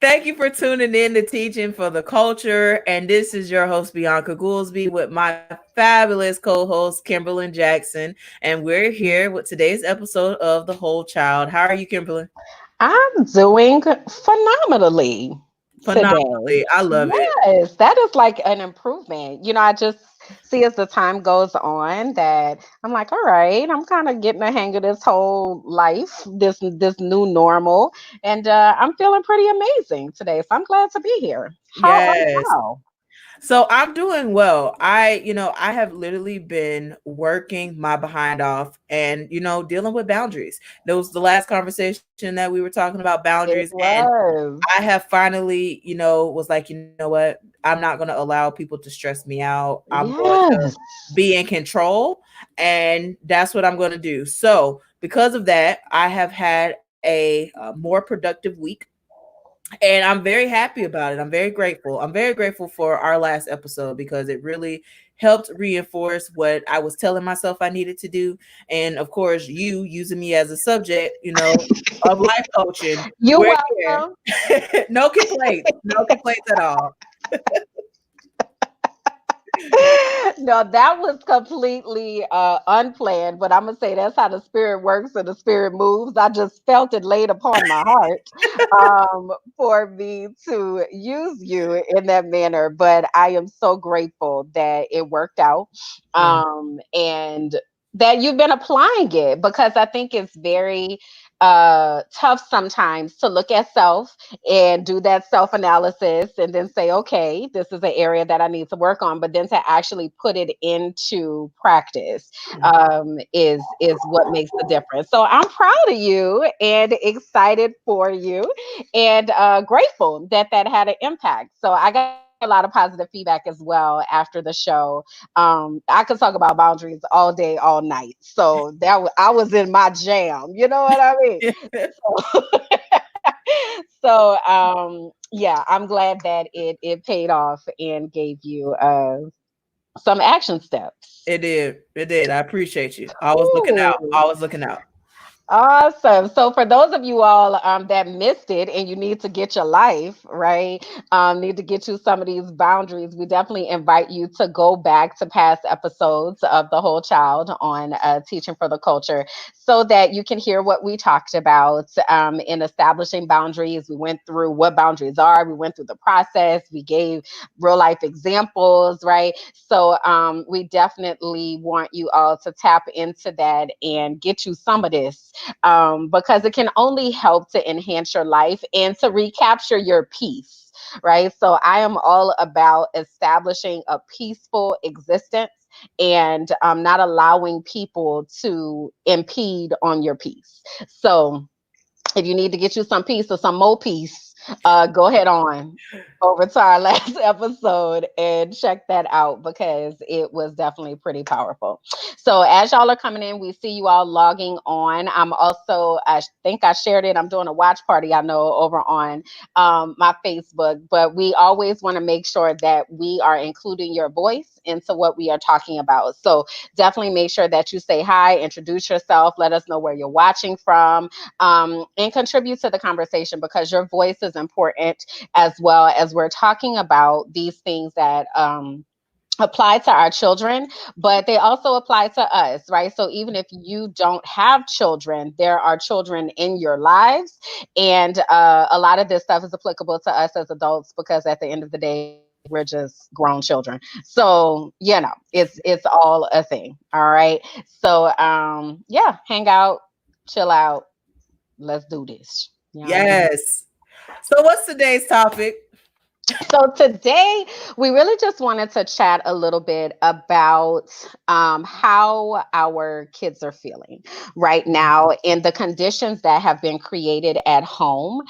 Thank you for tuning in to Teaching for the Culture. And this is your host, Bianca Goolsby, with my fabulous co host, Kimberlyn Jackson. And we're here with today's episode of The Whole Child. How are you, Kimberlyn? I'm doing phenomenally today. Phenomenally. I love it. Yes, that is like an improvement. I just see as the time goes on that I'm like, all right, I'm kind of getting the hang of this whole life, this new normal, and I'm feeling pretty amazing today. So I'm glad to be here. How are Yes. you? So I'm doing well. I have literally been working my behind off and, dealing with boundaries. That was the last conversation that we were talking about boundaries. It And was. I have finally, was like, you know what? I'm not going to allow people to stress me out. I'm going to Yes. be in control. And that's what I'm going to do. So, because of that, I have had a more productive week, and I'm very happy about it. I'm very grateful. I'm very grateful for our last episode because it really helped reinforce what I was telling myself I needed to do. And of course, you using me as a subject, of life coaching. You're We're welcome. here. No complaints. No complaints at all. No, that was completely unplanned, but I'm gonna say that's how the spirit works and the spirit moves. I just felt it laid upon my heart for me to use you in that manner. But I am so grateful that it worked out, Yeah. and that you've been applying it because I think it's very tough sometimes to look at self and do that self analysis and then say, okay, this is an area that I need to work on. But then to actually put it into practice is what makes the difference. So I'm proud of you and excited for you and grateful that that had an impact. So I got a lot of positive feedback as well after the show. I could talk about boundaries all day, all night. So I was in my jam. You know what I mean? So, so yeah, I'm glad that it paid off and gave you some action steps. It did. It did. I appreciate you. I was looking out. Ooh. I was looking out. Awesome. So for those of you all that missed it and you need to get your life, right? Need to get you some of these boundaries. We definitely invite you to go back to past episodes of The Whole Child on Teaching for the Culture so that you can hear what we talked about in establishing boundaries. We went through what boundaries are. We went through the process. We gave real life examples, right? So we definitely want you all to tap into that and get you some of this because it can only help to enhance your life and to recapture your peace, right? So I am all about establishing a peaceful existence and not allowing people to impede on your peace. So if you need to get you some peace or some more peace, go ahead on over to our last episode and check that out because it was definitely pretty powerful. So as y'all are coming in, we see you all logging on. I'm also, I think I shared it. I'm doing a watch party, I know, over on my Facebook, but we always want to make sure that we are including your voice into what we are talking about. So definitely make sure that you say hi, introduce yourself, let us know where you're watching from, and contribute to the conversation because your voice is important as well as we're talking about these things that apply to our children, but they also apply to us, right? So even if you don't have children, there are children in your lives. And a lot of this stuff is applicable to us as adults because at the end of the day, we're just grown children. So, it's all a thing. All right. So yeah, hang out, chill out, let's do this. You know what I mean? Yes. So, what's today's topic? So today we really just wanted to chat a little bit about how our kids are feeling right now and the conditions that have been created at home.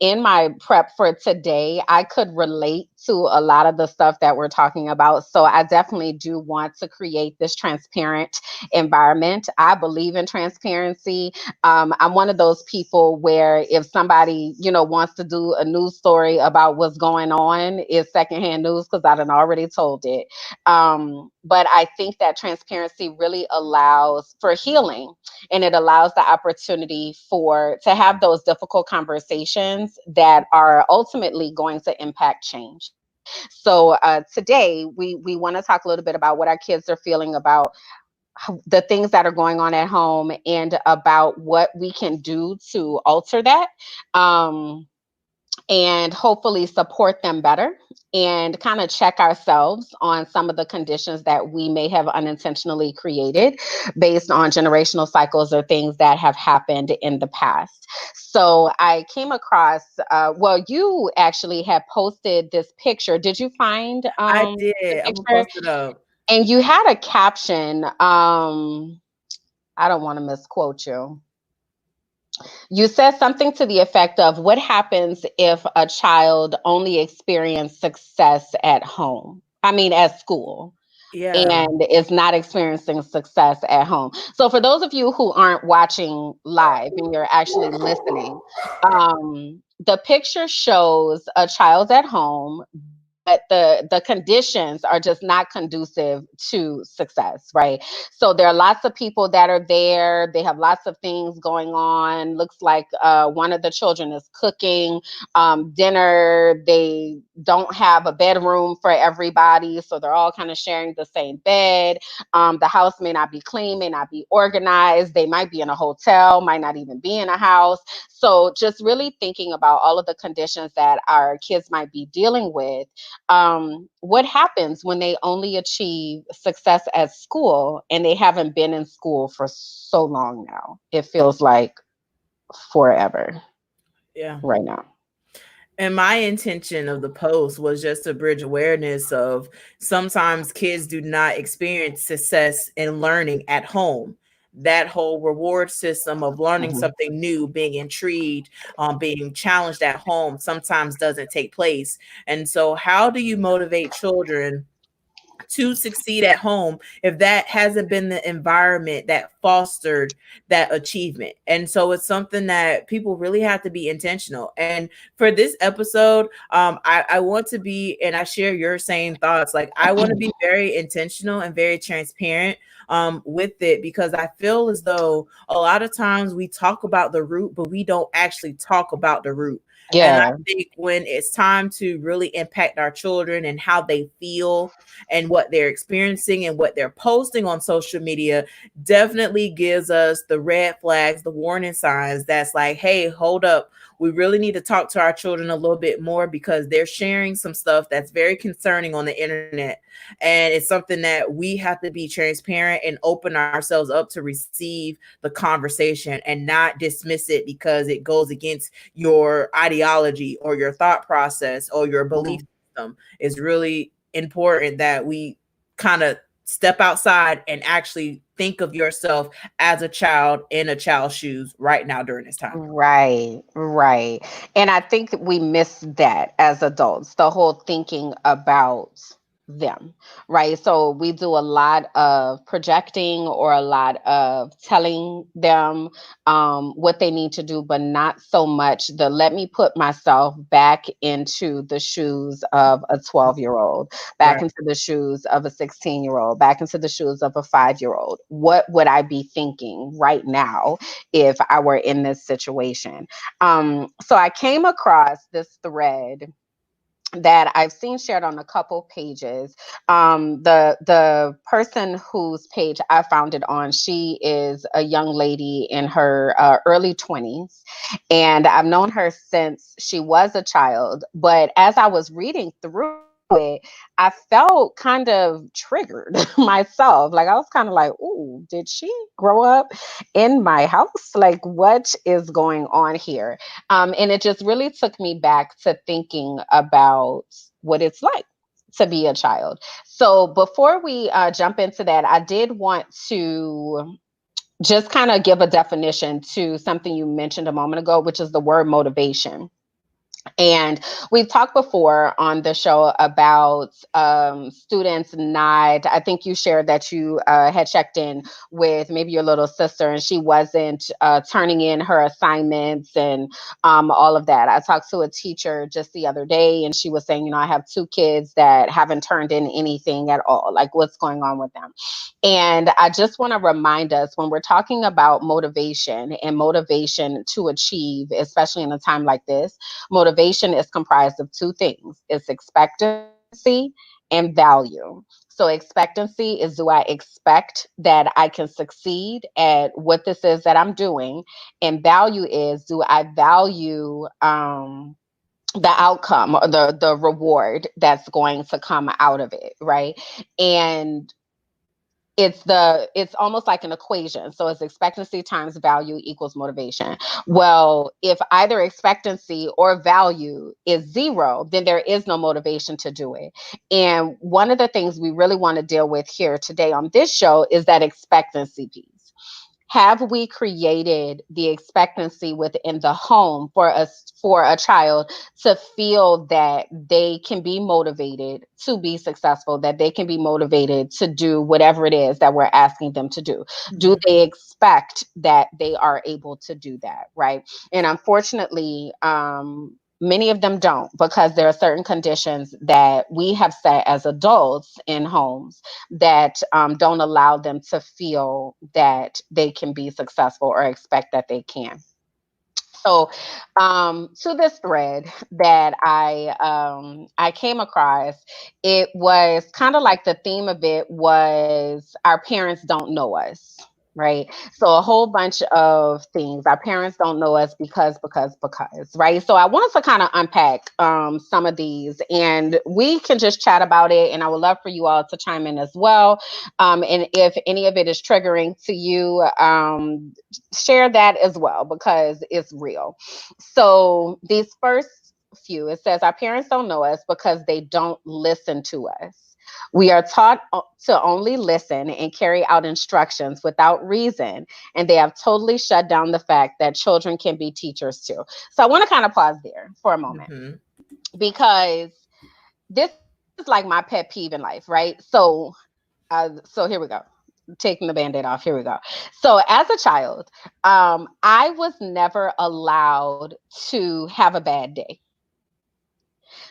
In my prep for today, I could relate to a lot of the stuff that we're talking about. So I definitely do want to create this transparent environment. I believe in transparency. I'm one of those people where if somebody, wants to do a news story about what's going on is secondhand news because I done already told it. But I think that transparency really allows for healing, and it allows the opportunity for to have those difficult conversations that are ultimately going to impact change. So today we want to talk a little bit about what our kids are feeling about the things that are going on at home and about what we can do to alter that. Um, and hopefully support them better and kind of check ourselves on some of the conditions that we may have unintentionally created based on generational cycles or things that have happened in the past. So I came across, well, you actually had posted this picture. Did you find I the did. I'm gonna picture? post it up. And you had a caption. I don't want to misquote you. You said something to the effect of what happens if a child only experienced success at home? I mean, at school, Yeah. and is not experiencing success at home. So, for those of you who aren't watching live and you're actually listening, the picture shows a child at home, but the conditions are just not conducive to success, right? So there are lots of people that are there. They have lots of things going on. Looks like one of the children is cooking dinner. They don't have a bedroom for everybody, so they're all kind of sharing the same bed. The house may not be clean, may not be organized. They might be in a hotel, might not even be in a house. So just really thinking about all of the conditions that our kids might be dealing with. What happens when they only achieve success at school and they haven't been in school for so long now? It feels like forever Yeah. right now. And my intention of the post was just to bridge awareness of sometimes kids do not experience success in learning at home. That whole reward system of learning Mhm. something new, being intrigued, being challenged at home sometimes doesn't take place. And so, how do you motivate children to succeed at home if that hasn't been the environment that fostered that achievement? And so it's something that people really have to be intentional. And for this episode, I want to be, and I share your same thoughts, like I want to be very intentional and very transparent with it, because I feel as though a lot of times we talk about the root but we don't actually talk about the root. And I Yeah. think when it's time to really impact our children and how they feel and what they're experiencing and what they're posting on social media, definitely gives us the red flags, the warning signs that's like, hey, hold up. We really need to talk to our children a little bit more because they're sharing some stuff that's very concerning on the internet. And it's something that we have to be transparent and open ourselves up to receive the conversation and not dismiss it because it goes against your ideology or your thought process or your belief Mhm. system. Is really important that we kind of step outside and actually think of yourself as a child in a child's shoes right now during this time. Right, right. And I think we miss that as adults, the whole thinking about them, right? So we do a lot of projecting or a lot of telling them what they need to do, but not so much the let me put myself back into the shoes of a 12-year-old, back Right. into the shoes of a 16-year-old, back into the shoes of a 5-year-old. What would I be thinking right now if I were in this situation? So I came across this thread that I've seen shared on a couple pages. The person whose page I found it on, she is a young lady in her early 20s, and I've known her since she was a child. But as I was reading through it, I felt kind of triggered myself. Like I was kind of like, "Ooh, did she grow up in my house? Like, what is going on here?" And it just really took me back to thinking about what it's like to be a child. So before we jump into that, I did want to just kind of give a definition to something you mentioned a moment ago, which is the word motivation. And we've talked before on the show about students not, I think you shared that you had checked in with maybe your little sister and she wasn't turning in her assignments and all of that. I talked to a teacher just the other day and she was saying, I have two kids that haven't turned in anything at all. Like, what's going on with them? And I just want to remind us when we're talking about motivation and motivation to achieve, especially in a time like this, motivation is comprised of two things: it's expectancy and value. So, expectancy is, do I expect that I can succeed at what this is that I'm doing? And value is, do I value the outcome or the reward that's going to come out of it, right? And it's almost like an equation. So it's expectancy times value equals motivation. Well, if either expectancy or value is zero, then there is no motivation to do it. And one of the things we really want to deal with here today on this show is that expectancy piece. Have we created the expectancy within the home for us, for a child to feel that they can be motivated to be successful, that they can be motivated to do whatever it is that we're asking them to do? Do Mhm. they expect that they are able to do that, right? And unfortunately, many of them don't, because there are certain conditions that we have set as adults in homes that don't allow them to feel that they can be successful or expect that they can. So, to this thread that I came across, it was kind of like the theme of it was our parents don't know us, right? So a whole bunch of things. Our parents don't know us because, right? So I wanted to kind of unpack some of these, and we can just chat about it. And I would love for you all to chime in as well. And if any of it is triggering to you, share that as well, because it's real. So these first few, it says our parents don't know us because they don't listen to us. We are taught to only listen and carry out instructions without reason, and they have totally shut down the fact that children can be teachers too. So I want to kind of pause there for a moment, Mhm. because this is like my pet peeve in life, right? So here we go. Taking the band-aid off. Here we go. So as a child, I was never allowed to have a bad day.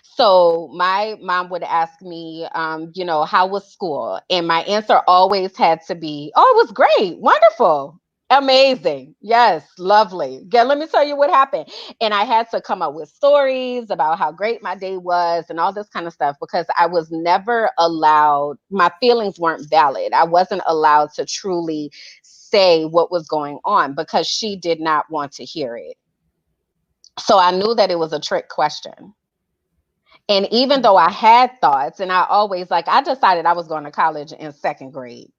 So my mom would ask me, how was school? And my answer always had to be, oh, it was great, wonderful, amazing, yes, lovely. Yeah, let me tell you what happened. And I had to come up with stories about how great my day was and all this kind of stuff, because I was never allowed, my feelings weren't valid. I wasn't allowed to truly say what was going on because she did not want to hear it. So I knew that it was a trick question. And even though I had thoughts, and I always, like, I decided I was going to college in second grade.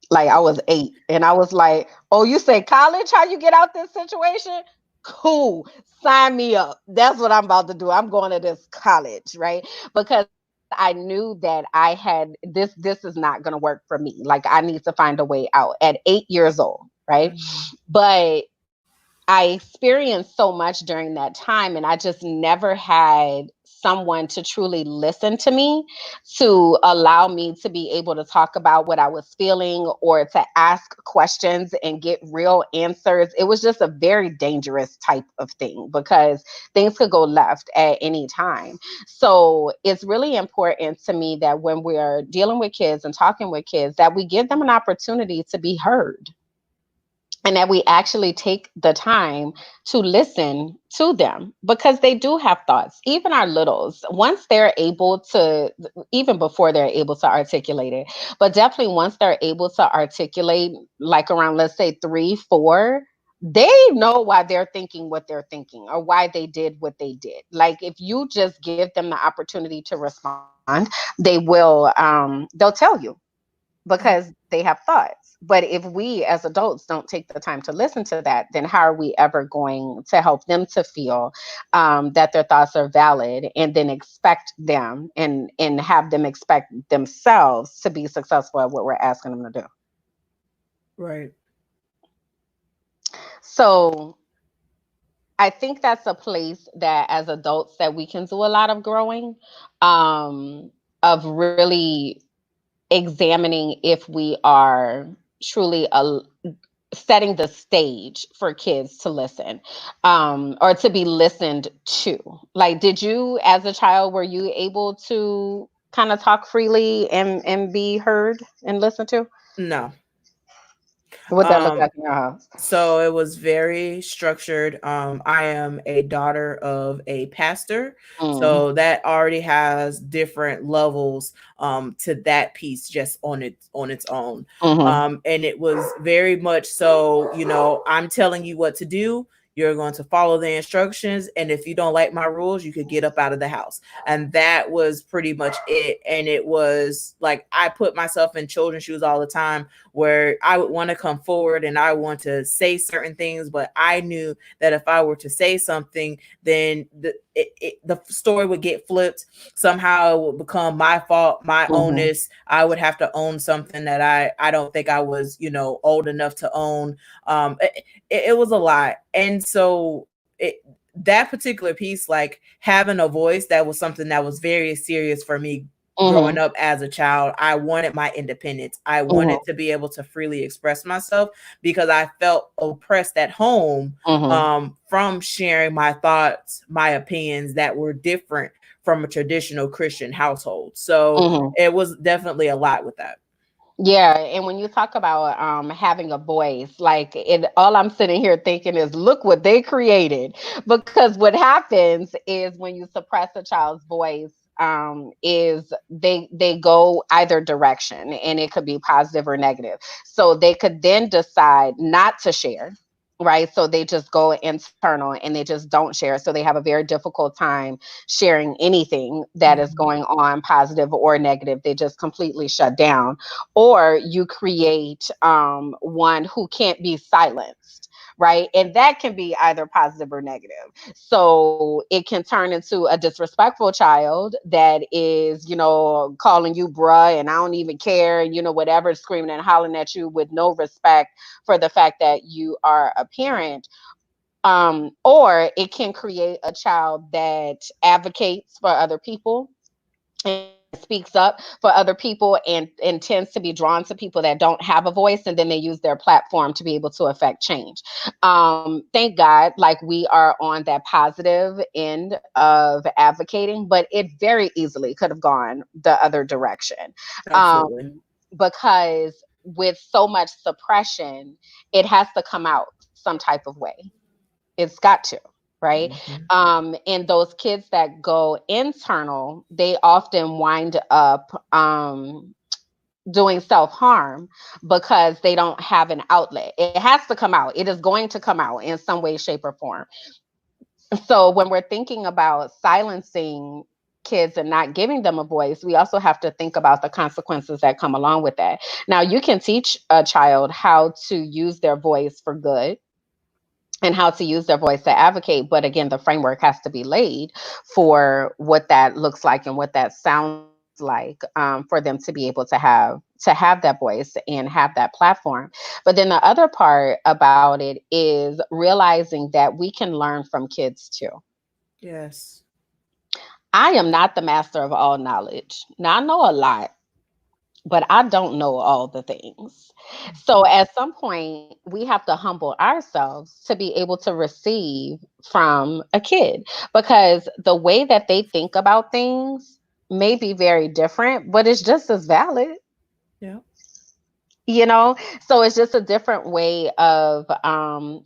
Like, I was 8, and I was like, "Oh, you say college? How you get out this situation? Cool, sign me up. That's what I'm about to do. I'm going to this college, right?" Because I knew that I had this is not going to work for me. Like, I need to find a way out at 8 years old, right? Mhm. But I experienced so much during that time, and I just never had someone to truly listen to me, to allow me to be able to talk about what I was feeling or to ask questions and get real answers. It was just a very dangerous type of thing, because things could go left at any time. So it's really important to me that when we're dealing with kids and talking with kids, that we give them an opportunity to be heard, and that we actually take the time to listen to them, because they do have thoughts. Even our littles, once they're able to, even before they're able to articulate it, but definitely once they're able to articulate, like around, let's say, 3 4, they know why they're thinking what they're thinking or why they did what they did. Like, if you just give them the opportunity to respond, they'll tell you, because they have thoughts. But if we as adults don't take the time to listen to that, then how are we ever going to help them to feel that their thoughts are valid, and then expect them and have them expect themselves to be successful at what we're asking them to do? Right. So I think that's a place that as adults that we can do a lot of growing, um, of really examining if we are truly setting the stage for kids to listen, or to be listened to. Like, did you, as a child, were you able to kind of talk freely and be heard and listened to? No. What that look Um, like in your house? so it was very structured. I am a daughter of a pastor, Mm, so that already has different levels to that piece just on its own. mm-hmm, And it was very much so, I'm telling you what to do. You're going to follow the instructions, and if you don't like my rules, you could get up out of the house. And that was pretty much it. And it was like I put myself in children's shoes all the time, where I would want to come forward and I want to say certain things, but I knew that if I were to say something, then the story would get flipped. Somehow it would become my fault, my mm-hmm, onus. I would have to own something that I don't think I was, old enough to own. It was a lot. And so that particular piece, like having a voice, that was something that was very serious for me growing mm-hmm, up as a child. I wanted my independence. I wanted to be able to freely express myself because I felt oppressed at home, mm-hmm, from sharing my thoughts, my opinions that were different from a traditional Christian household. So mm-hmm. it was definitely a lot with that. Yeah, and when you talk about having a voice, like it, all I'm sitting here thinking is, look what they created. Because what happens is when you suppress a child's voice, is they go either direction, and it could be positive or negative. So they could then decide not to share. Right. So they just go internal and they just don't share. So they have a very difficult time sharing anything that is Mhm. going on, positive or negative. They just completely shut down. Or you create one who can't be silenced, right? And that can be either positive or negative. So it can turn into a disrespectful child that is, calling you bruh and I don't even care, whatever, screaming and hollering at you with no respect for the fact that you are a parent. Or it can create a child that advocates for other people and speaks up for other people, and tends to be drawn to people that don't have a voice, and then they use their platform to be able to affect change. Thank God, like, we are on that positive end of advocating, but it very easily could have gone the other direction. um, Absolutely. because with so much suppression, it has to come out some type of way. It's got to, right? Mhm. And those kids that go internal, they often wind up doing self harm because they don't have an outlet. It has to come out. It is going to come out in some way, shape, or form. So when we're thinking about silencing kids and not giving them a voice, we also have to think about the consequences that come along with that. Now, you can teach a child how to use their voice for good and how to use their voice to advocate. But again, the framework has to be laid for what that looks like and what that sounds like, for them to be able to have that voice and have that platform. But then the other part about it is realizing that we can learn from kids too. Yes. I am not the master of all knowledge. Now, I know a lot, but I don't know all the things. So at some point, we have to humble ourselves to be able to receive from a kid, because the way that they think about things may be very different, but it's just as valid. Yeah. So it's just a different way of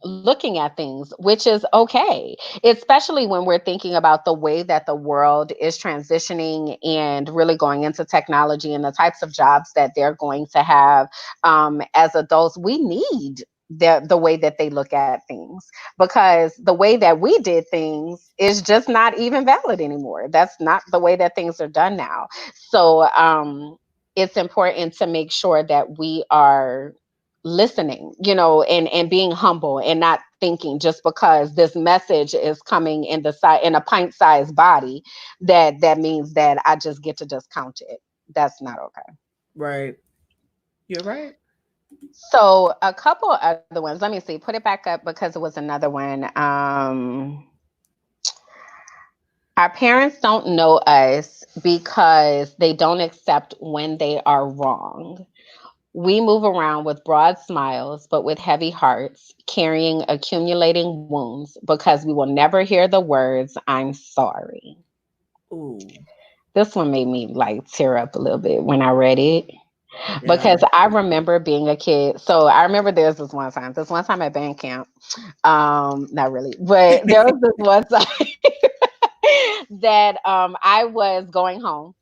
looking at things, which is okay, especially when we're thinking about the way that the world is transitioning and really going into technology and the types of jobs that they're going to have. As adults, we need the way that they look at things, because the way that we did things is just not even valid anymore. That's not the way that things are done now. So it's important to make sure that we are listening, and being humble, and not thinking just because this message is coming in a pint-sized body, that means that I just get to discount it. That's not okay. Right. You're right. So a couple other ones. Let me see. Put it back up because it was another one. Our parents don't know us because they don't accept when they are wrong. We move around with broad smiles, but with heavy hearts, carrying accumulating wounds because we will never hear the words, I'm sorry. Ooh, This one made me like tear up a little bit when I read it yeah. because I remember being a kid. So I remember there's this one time at band camp. Not really, but there was this one time that I was going home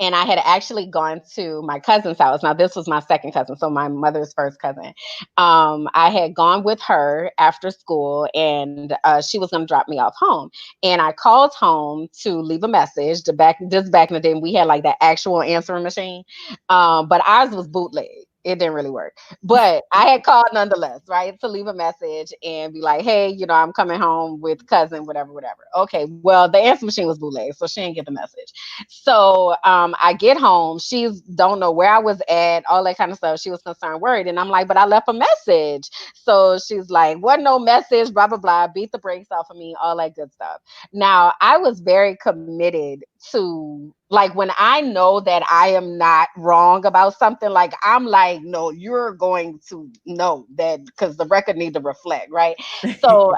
and I had actually gone to my cousin's house. Now, this was my second cousin, so my mother's first cousin. I had gone with her after school, and she was going to drop me off home. And I called home to leave a message. Just back in the day, we had like that actual answering machine, but ours was bootleg. It didn't really work, but I had called nonetheless, right, to leave a message and be like, "Hey, I'm coming home with cousin, whatever, whatever." Okay, well, the answer machine was bootleg, so she didn't get the message. So I get home. She's don't know where I was at, all that kind of stuff. She was concerned, worried. And I'm like, but I left a message. So she's like, what no message, blah, blah, blah, beat the brakes off of me, all that good stuff. Now, I was very committed to like when I know that I am not wrong about something, like I'm like, no, you're going to know that because the record need to reflect, right? So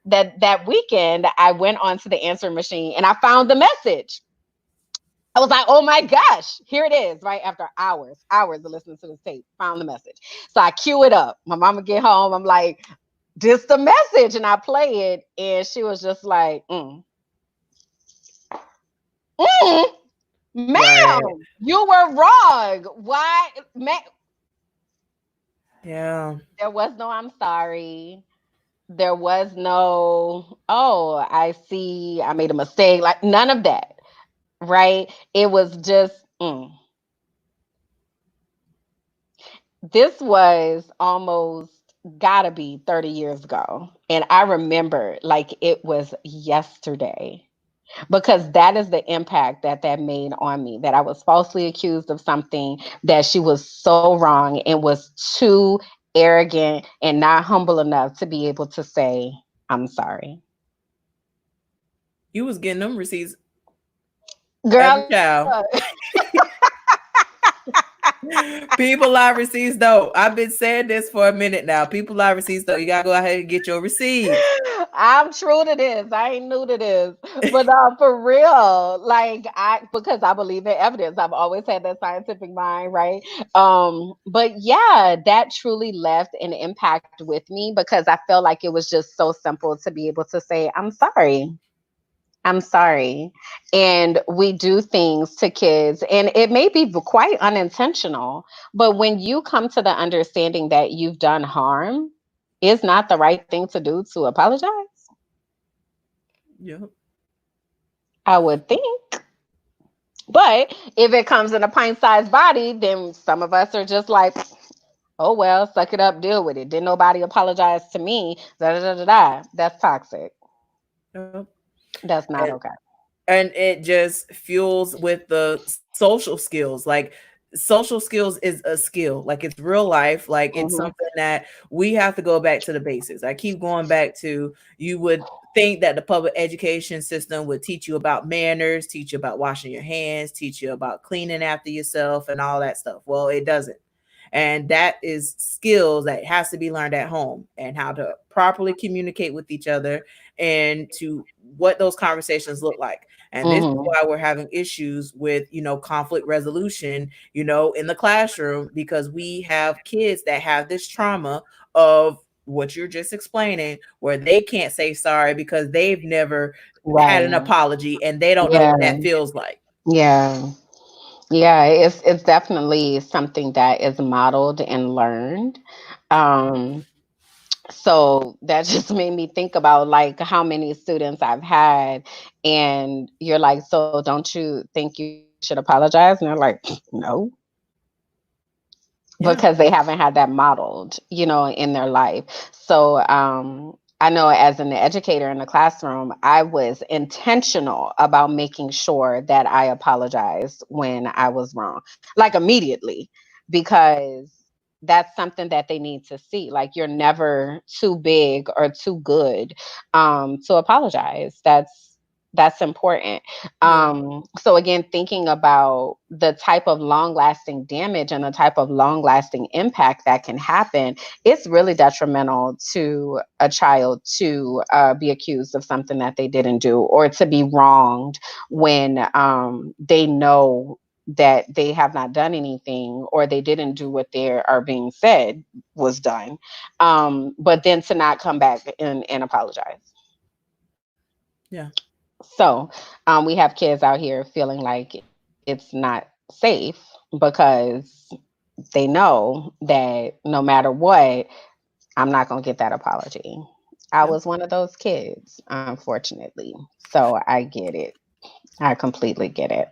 that weekend I went onto the answer machine and I found the message. I was like, oh my gosh, here it is, right? After hours of listening to this tape, found the message. So I cue it up. My mama get home. I'm like, this the message. And I play it. And she was just like, mm, Right. ma'am, you were wrong. Why? Yeah. There was no I'm sorry. There was no, oh, I see, I made a mistake. Like none of that, right? It was just, this was almost gotta be 30 years ago. And I remember like it was yesterday because that is the impact that that made on me, that I was falsely accused of something, that she was so wrong and was too arrogant and not humble enough to be able to say, I'm sorry. You was getting them receipts as a Girl, child. People lie receipts though. I've been saying this for a minute now. People lie receipts though. You gotta go ahead and get your receipts. I'm true to this. I ain't new to this. But for real, like I because I believe in evidence. I've always had that scientific mind, right? But yeah, that truly left an impact with me because I felt like it was just so simple to be able to say, I'm sorry. I'm sorry. And we do things to kids, and it may be quite unintentional, but when you come to the understanding that you've done harm, is not the right thing to do to apologize. Yep. I would think. But if it comes in a pint sized body, then some of us are just like, oh, well, suck it up, deal with it. Didn't nobody apologize to me. Da, da, da, da, da. That's toxic. Yep. That's And not okay. and it just fuels with the social skills. Like social skills is a skill. Like it's real life. Like it's Hmm. something that we have to go back to the basics. I keep going back to, you would think that the public education system would teach you about manners, teach you about washing your hands, teach you about cleaning after yourself and all that stuff. Well, it doesn't. And that is skills that has to be learned at home, and how to properly communicate with each other, and to what those conversations look like. And this is Hmm. why we're having issues with, conflict resolution, in the classroom, because we have kids that have this trauma of what you're just explaining, where they can't say sorry because they've never had an Right. apology and they don't know what Yeah. that feels like. Yeah. Yeah, it's definitely something that is modeled and learned. Um, so that just made me think about like how many students I've had, and you're like, so don't you think you should apologize? And they're like, no, because Yeah. they haven't had that modeled, in their life. So I know as an educator in the classroom, I was intentional about making sure that I apologized when I was wrong, like immediately, because that's something that they need to see. Like, you're never too big or too good to apologize. That's important. Yeah. So again, thinking about the type of long lasting damage and the type of long lasting impact that can happen, it's really detrimental to a child to be accused of something that they didn't do, or to be wronged when they know that they have not done anything, or they didn't do what they are being said was done. But then to not come back and apologize. Yeah. So we have kids out here feeling like it's not safe because they know that no matter what, I'm not going to get that apology. I Yep. was one of those kids, unfortunately. So I get it. I completely get it.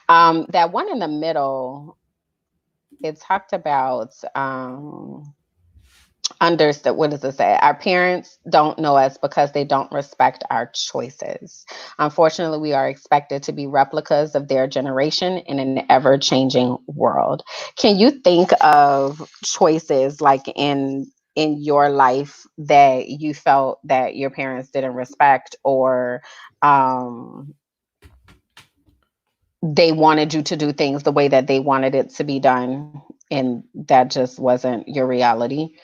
That one in the middle, it talked about understood, what does it say? Our parents don't know us because they don't respect our choices. Unfortunately, we are expected to be replicas of their generation in an ever changing world. Can you think of choices like in your life that you felt that your parents didn't respect, or um they wanted you to do things the way that they wanted it to be done, and that just wasn't your reality?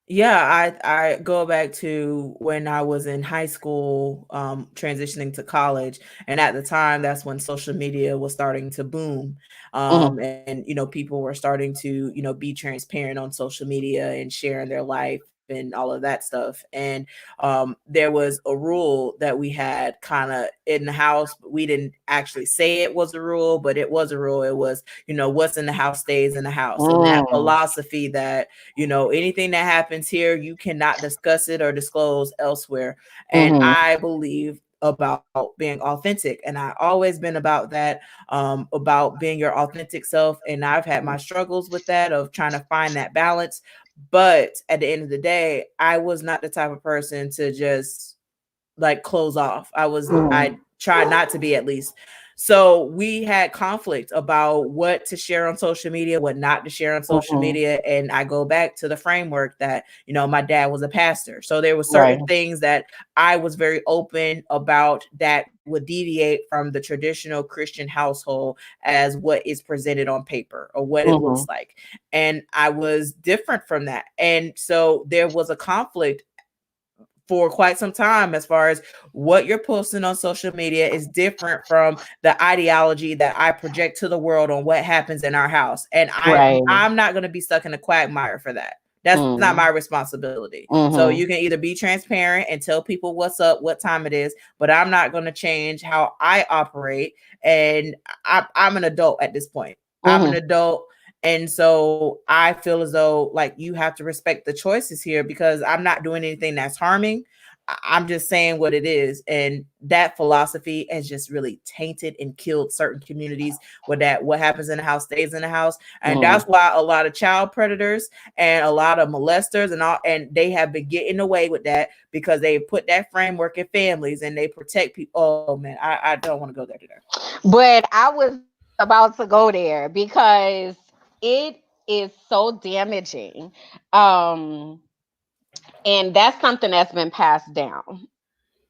Yeah, I go back to when I was in high school, transitioning to college, and at the time, that's when social media was starting to boom, Hmm. and people were starting to be transparent on social media and sharing their life and all of that stuff. And there was a rule that we had kind of in the house, but we didn't actually say it was a rule, but it was a rule. It was what's in the house stays in the house, and that Mm. philosophy that anything that happens here, you cannot discuss it or disclose elsewhere. And Mhm. I believe about being authentic. And I always been about that, about being your authentic self. And I've had my struggles with that, of trying to find that balance. But at the end of the day, I was not the type of person to just like close off. I Mhm. tried not to be, at least. So we had conflict about what to share on social media, what not to share on social Mhm. media. And I go back to the framework that, my dad was a pastor. So there were Right. certain things that I was very open about that would deviate from the traditional Christian household as what is presented on paper or what it looks Mhm. like. And I was different from that. And so there was a conflict for quite some time as far as what you're posting on social media is different from the ideology that I project to the world on what happens in our house. And Right. I'm not going to be stuck in a quagmire for that. That's not my Mm. responsibility. So you Mhm. can either be transparent and tell people what's up, what time it is, but I'm not going to change how I operate. And I'm an adult at this point. I'm an Mhm. adult, and so I feel as though like you have to respect the choices here, because I'm not doing anything that's harming. I'm just saying what it is. And that philosophy has just really tainted and killed certain communities, with that what happens in the house stays in the house. And that's Mm. why a lot of child predators and a lot of molesters and they have been getting away with that, because they put that framework in families and they protect people. Oh man, I don't want to go there today. But I was about to go there because it is so damaging. Um and that's something that's been passed down,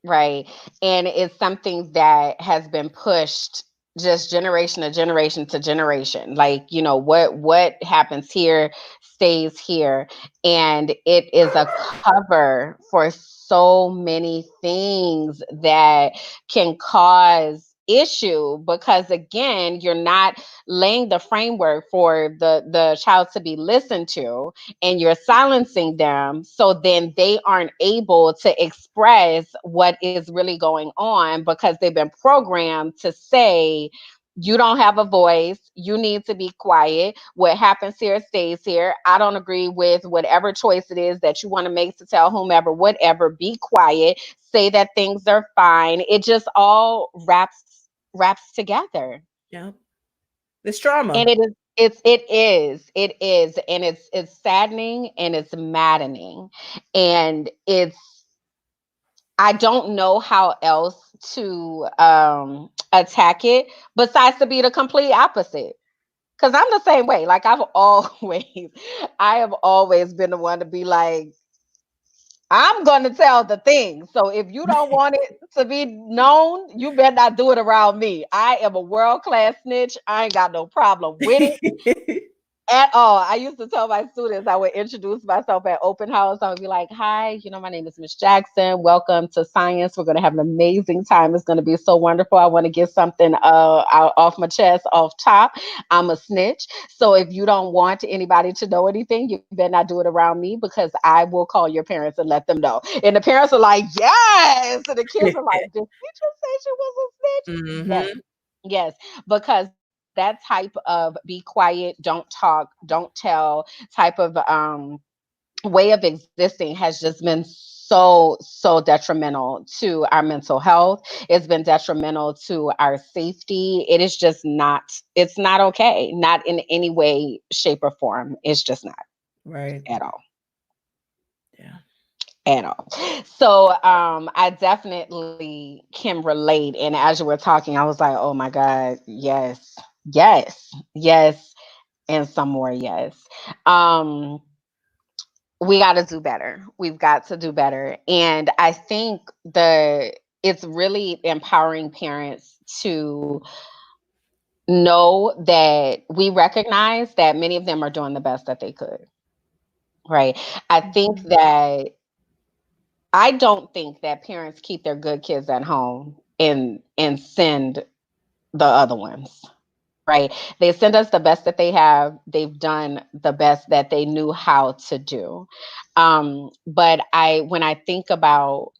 right? And it's something that has been pushed just generation to generation to generation. Like, what happens here stays here. And it is a cover for so many things that can cause issue, because again, you're not laying the framework for the child to be listened to, and you're silencing them, so then they aren't able to express what is really going on, because they've been programmed to say, you don't have a voice, you need to be quiet, what happens here stays here, I don't agree with whatever choice it is that you want to make to tell whomever whatever, be quiet, say that things are fine. It just all wraps together. Yeah. This trauma. And it is, and it's saddening and it's maddening, and it's, I don't know how else to attack it besides to be the complete opposite, Cause I'm the same way. Like I have always been the one to be like, I'm gonna tell the thing. So if you don't want it to be known, you better not do it around me. I am a world class snitch. I ain't got no problem with it at all. I used to tell my students, I would introduce myself at open house. I would be like, "Hi, my name is Miss Jackson. Welcome to science. We're going to have an amazing time. It's going to be so wonderful. I want to get something out off my chest, off top. I'm a snitch. So if you don't want anybody to know anything, you better not do it around me because I will call your parents and let them know." And the parents are like, "Yes." And the kids are like, "Did she just say she was a snitch?" Yes. Hmm. Yes, because that type of be quiet, don't talk, don't tell type of way of existing has just been so detrimental to our mental health. It's been detrimental to our safety. It is just not, it's not okay. Not in any way, shape, or form. It's just not Right. at all. Yeah. At all. So I definitely can relate. And as you were talking, I was like, oh my God, yes, yes, yes, and some more yes. Um we got to do better. We've got to do better. And I think it's really empowering parents to know that we recognize that many of them are doing the best that they could. Right. I think Mhm. that I don't think that parents keep their good kids at home and send the other ones. Right. They send us the best that they have. They've done the best that they knew how to do. But when I think about,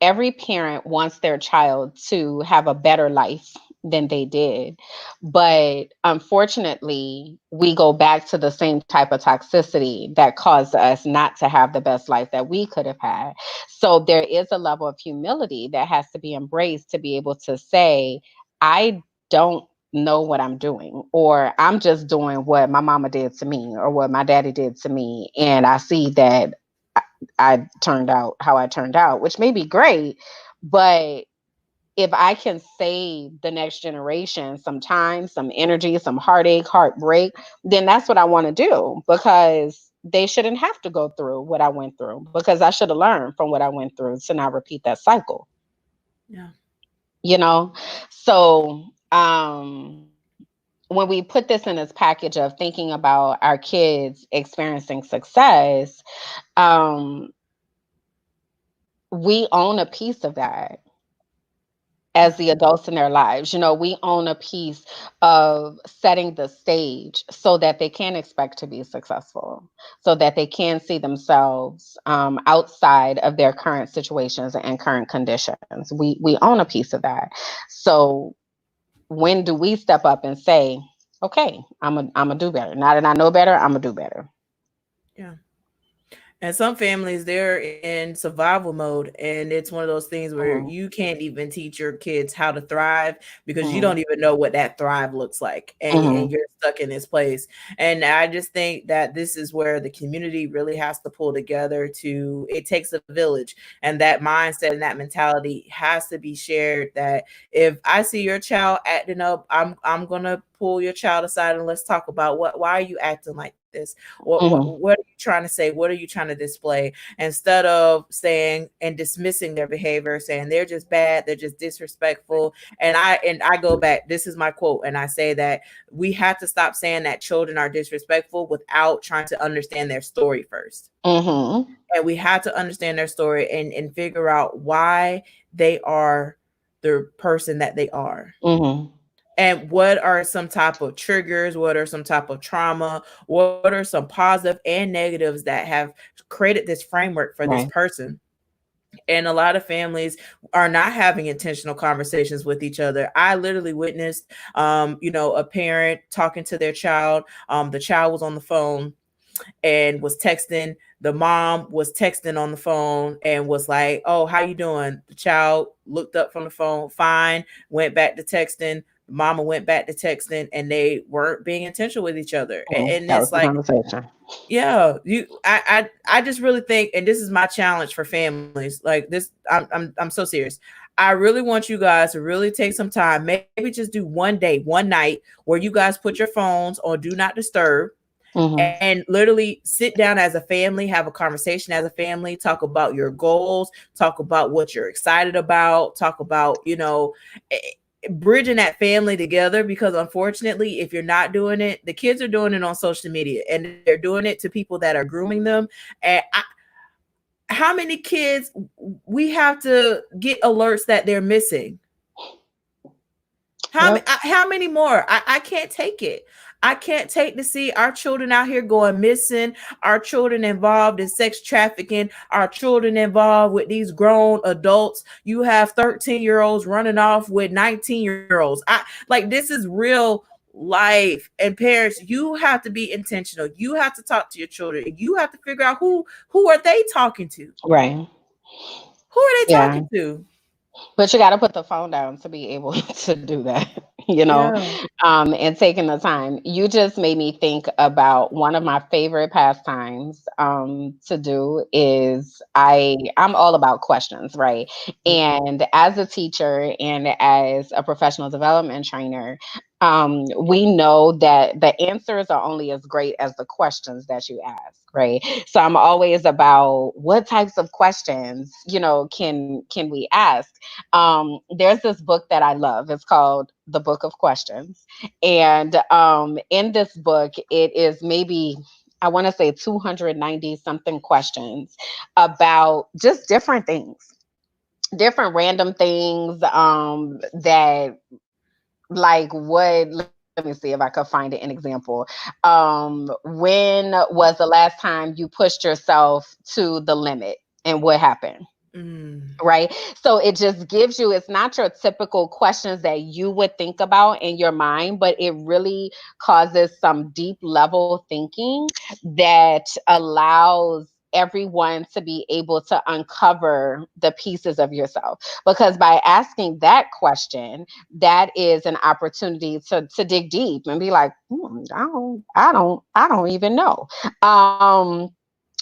every parent wants their child to have a better life than they did. But unfortunately, we go back to the same type of toxicity that caused us not to have the best life that we could have had. So there is a level of humility that has to be embraced to be able to say, I don't know what I'm doing, or I'm just doing what my mama did to me or what my daddy did to me. And I see that I turned out how I turned out, which may be great, but if I can save the next generation some time, some energy, some heartache, heartbreak, then that's what I want to do, because they shouldn't have to go through what I went through, because I should have learned from what I went through to not repeat that cycle, Yeah. you know? So, when we put this in this package of thinking about our kids experiencing success, um, we own a piece of that as the adults in their lives. We own a piece of setting the stage so that they can expect to be successful, so that they can see themselves outside of their current situations and current conditions. We own a piece of that. So when do we step up and say, okay, I'm a do better. Now that I know better, I'm gonna do better. Yeah. And some families, they're in survival mode, and it's one of those things where Mhm, you can't even teach your kids how to thrive because you mhm, don't even know what that thrive looks like, and mhm, you're stuck in this place. And I just think that this is where the community really has to pull together. To It takes a village, and that mindset and that mentality has to be shared. That if I see your child acting up, I'm gonna pull your child aside and let's talk about why are you acting like this? mhm, What are you trying to say? What are you trying to display? Instead of saying and dismissing their behavior, saying they're just bad, they're just disrespectful. And I go back, this is my quote, and I say that we have to stop saying that children are disrespectful without trying to understand their story first. mhm, And we have to understand their story and figure out why they are the person that they are, mhm. and what are some type of triggers, what are some type of trauma, what are some positive and negatives that have created this framework for this Right. person. And a lot of families are not having intentional conversations with each other. I literally witnessed a parent talking to their child. The child was on the phone, and was texting. The mom was texting on the phone and was like, "Oh, how you doing?" The child looked up from the phone, fine, went back to texting. Mama went back to texting, and they weren't being intentional with each other. And That was it's the like, conversation. yeah, I just really think, and this is my challenge for families. Like this, I'm so serious. I really want you guys to really take some time, maybe just do one day, one night, where you guys put your phones on do not disturb, Hmm. and literally sit down as a family, have a conversation as a family, talk about your goals, talk about what you're excited about, talk about, bridging that family together. Because unfortunately, if you're not doing it, the kids are doing it on social media, and they're doing it to people that are grooming them. And how many kids we have to get alerts that they're missing? Yep. How many more? I can't take it. I can't take to see our children out here going missing, our children involved in sex trafficking, our children involved with these grown adults. You have 13-year-olds running off with 19-year-olds. I like this is real life. And parents, you have to be intentional. You have to talk to your children. You have to figure out who are they talking to? Right. Who are they Yeah. talking to? But you got to put the phone down to be able to do that, you know, Yeah. and taking the time. You just made me think about one of my favorite pastimes to do is I'm all about questions, right? And as a teacher and as a professional development trainer, we know that the answers are only as great as the questions that you ask, right? So I'm always about what types of questions, can we ask? There's this book that I love. It's called The Book of Questions. And in this book, it is maybe, I want to say 290 something questions about just different things, different random things that, like, let me see if I could find it an example. When was the last time you pushed yourself to the limit and what happened? Mm. Right. So it just gives you, it's not your typical questions that you would think about in your mind, but it really causes some deep level thinking that allows everyone to be able to uncover the pieces of yourself. Because by asking that question, that is an opportunity to dig deep and be like, I don't even know.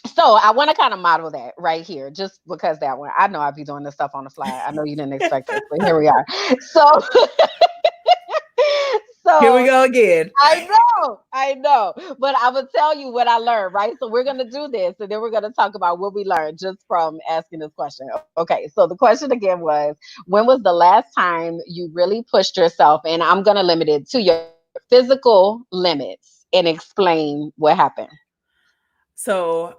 So I want to kind of model that right here, just because that one, I know I'd be doing this stuff on the fly. I know you didn't expect this, but here we are. So, Here we so go again. I know, but I will tell you what I learned, right? So we're gonna do this, and then we're gonna talk about what we learned just from asking this question. Okay, so the question again was, when was the last time you really pushed yourself? And I'm gonna limit it to your physical limits and explain what happened. So,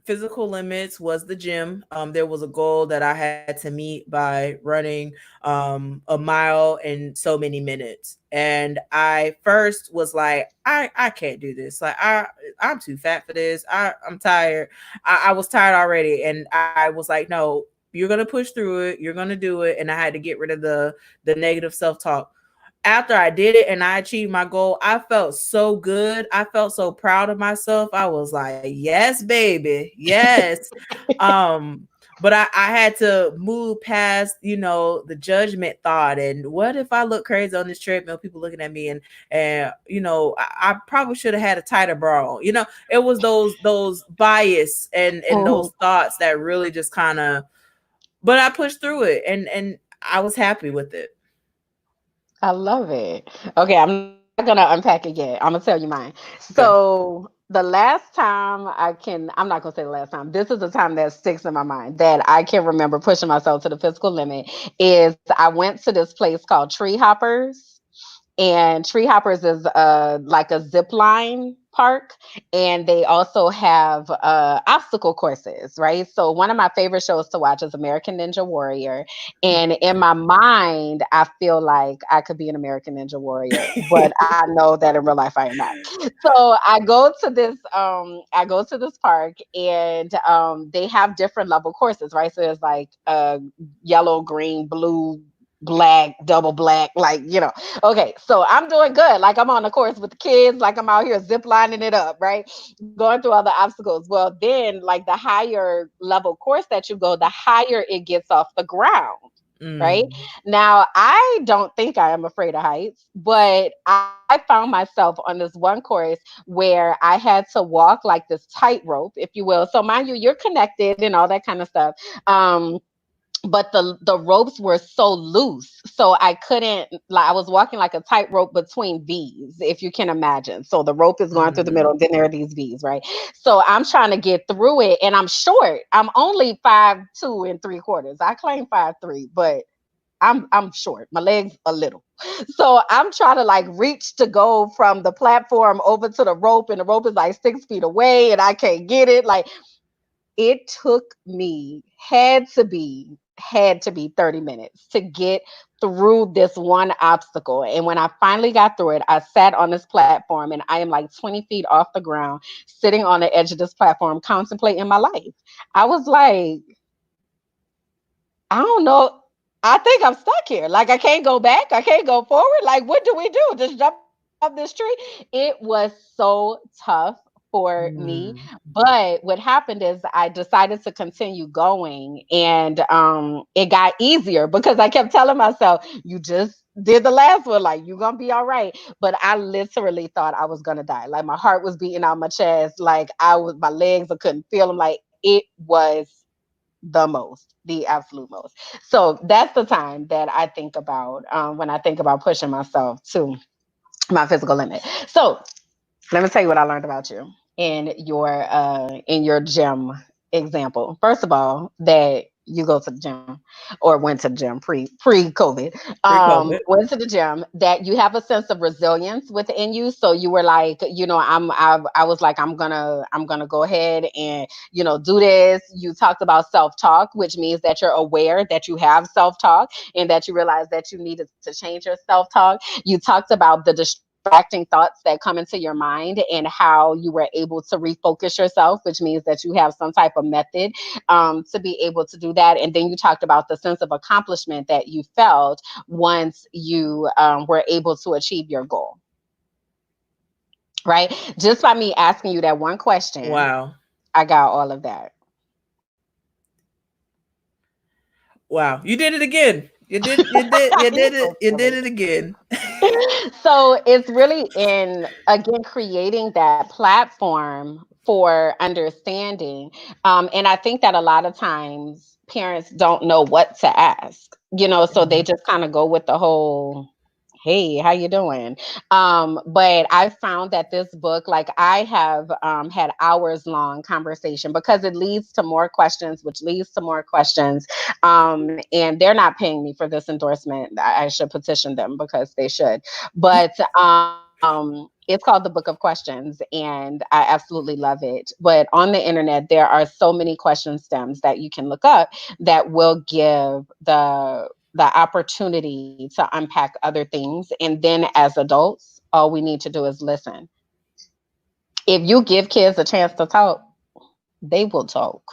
physical limits was the gym. There was a goal that I had to meet by running a mile in so many minutes, and I first was like, I can't do this. Like I'm too fat for this. I'm tired. I was tired already, and I was like, no, you're gonna push through it. You're gonna do it, and I had to get rid of the negative self talk. After I did it and I achieved my goal, I felt so good. I felt so proud of myself. I was like, yes, baby. Yes. Um, but I had to move past, the judgment thought and what if I look crazy on this treadmill, people looking at me and I probably should have had a tighter bra on. It was those bias and those Mhm. thoughts that really just kind of, but I pushed through it and I was happy with it. I love it. Okay, I'm not gonna unpack it yet. I'm gonna tell you mine. Okay. So the last time I'm not gonna say the last time. This is the time that sticks in my mind that I can remember pushing myself to the physical limit. Is I went to this place called Tree Hoppers, and Tree Hoppers is like a zip line park, and they also have obstacle courses, right? So one of my favorite shows to watch is American Ninja Warrior, and in my mind I feel like I could be an American Ninja Warrior, but I know that in real life I am not. So I go to this park, and they have different level courses, right? So there's like yellow, green, blue, black, double black, like, Okay, so I'm doing good. Like I'm on the course with the kids, like I'm out here zip lining it up, right? Going through all the obstacles. Well, then like the higher level course that you go, the higher it gets off the ground. Right Mm. now, I don't think I am afraid of heights, but I found myself on this one course where I had to walk like this tightrope, if you will. So, mind you, you're connected and all that kind of stuff. Um, but the ropes were so loose, so I couldn't, like, I was walking like a tightrope between V's, if you can imagine. So the rope is going through the middle, Mm. and then there are these V's, right? So I'm trying to get through it, and I'm short. I'm only 5'2 3/4. I claim 5'3", but I'm short. My legs a little. So I'm trying to like reach to go from the platform over to the rope, and the rope is like 6 feet away, and I can't get it. Like it took me had to be 30 minutes to get through this one obstacle. And when I finally got through it, I sat on this platform and I am like 20 feet off the ground, sitting on the edge of this platform, contemplating my life. I was like, I don't know. I think I'm stuck here. Like I can't go back. I can't go forward. Like what do we do? Just jump off this tree? It was so tough for me. Mm. But what happened is I decided to continue going, and it got easier because I kept telling myself, you just did the last one, like you're gonna be all right. But I literally thought I was gonna die. Like my heart was beating out my chest, like my legs, I couldn't feel them. Like it was the most, the absolute most. So that's the time that I think about when I think about pushing myself to my physical limit. So let me tell you what I learned about you in your gym example. First of all, that you go to the gym or went to the gym pre COVID. Pre-COVID. Went to the gym, that you have a sense of resilience within you. So you were like, I was like, I'm gonna go ahead and do this. You talked about self talk, which means that you're aware that you have self talk and that you realize that you needed to change your self talk. You talked about the distracting thoughts that come into your mind and how you were able to refocus yourself, which means that you have some type of method to be able to do that. And then you talked about the sense of accomplishment that you felt once you were able to achieve your goal, right? Just by me asking you that one question, Wow. I got all of that. Wow. You did it again. You did So it. You did silly. it again. So it's really in, again, creating that platform for understanding. And I think that a lot of times parents don't know what to ask, so they Mhm. just kind of go with the whole, hey, how you doing? But I found that this book, like I have had hours long conversation, because it leads to more questions, which leads to more questions. And they're not paying me for this endorsement. I should petition them because they should. But it's called The Book of Questions, and I absolutely love it. But on the internet, there are so many question stems that you can look up that will give the opportunity to unpack other things. And then as adults, all we need to do is listen. If you give kids a chance to talk, they will talk.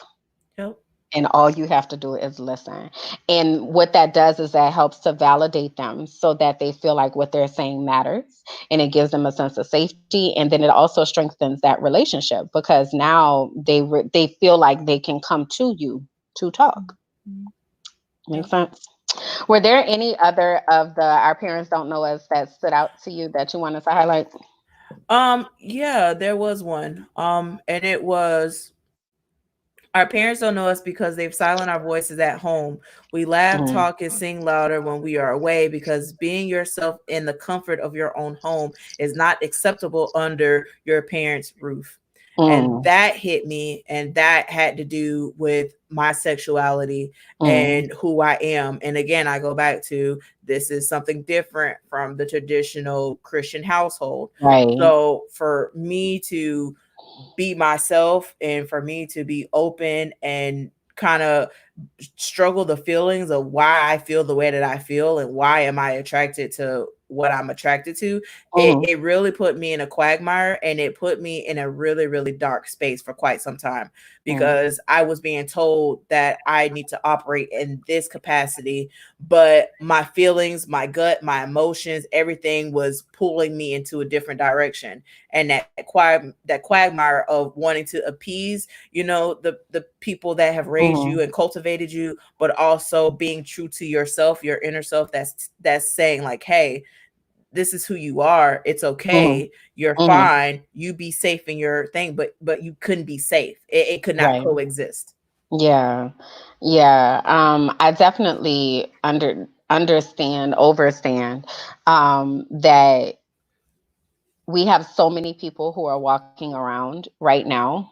Yep. And all you have to do is listen. And what that does is that helps to validate them so that they feel like what they're saying matters, and it gives them a sense of safety. And then it also strengthens that relationship, because now they feel like they can come to you to talk. Mhm. Makes Yep. sense. Were there any other of the Our Parents Don't Know Us that stood out to you that you wanted to highlight? Yeah, there was one. And it was, our parents don't know us because they've silenced our voices at home. We laugh, Mm, talk, and sing louder when we are away, because being yourself in the comfort of your own home is not acceptable under your parents' roof. And mm, that hit me, and that had to do with my sexuality mm. and who I am. And again, I go back to, this is something different from the traditional Christian household. Right. So for me to be myself, and for me to be open and kind of struggle the feelings of why I feel the way that I feel, and why am I attracted to what I'm attracted to, Mhm. it really put me in a quagmire, and it put me in a really, really dark space for quite some time, Mm. because I was being told that I need to operate in this capacity, but my feelings, my gut, my emotions, everything was pulling me into a different direction. And that quagmire of wanting to appease, the people that have raised you Mhm. and cultivated you, but also being true to yourself, your inner self, that's saying like, hey, this is who you are, it's Mhm. okay, you're Mhm. fine, you be safe in your thing, but you couldn't be safe, it could not Right. coexist. Yeah. Yeah. I definitely understand, overstand that we have so many people who are walking around right now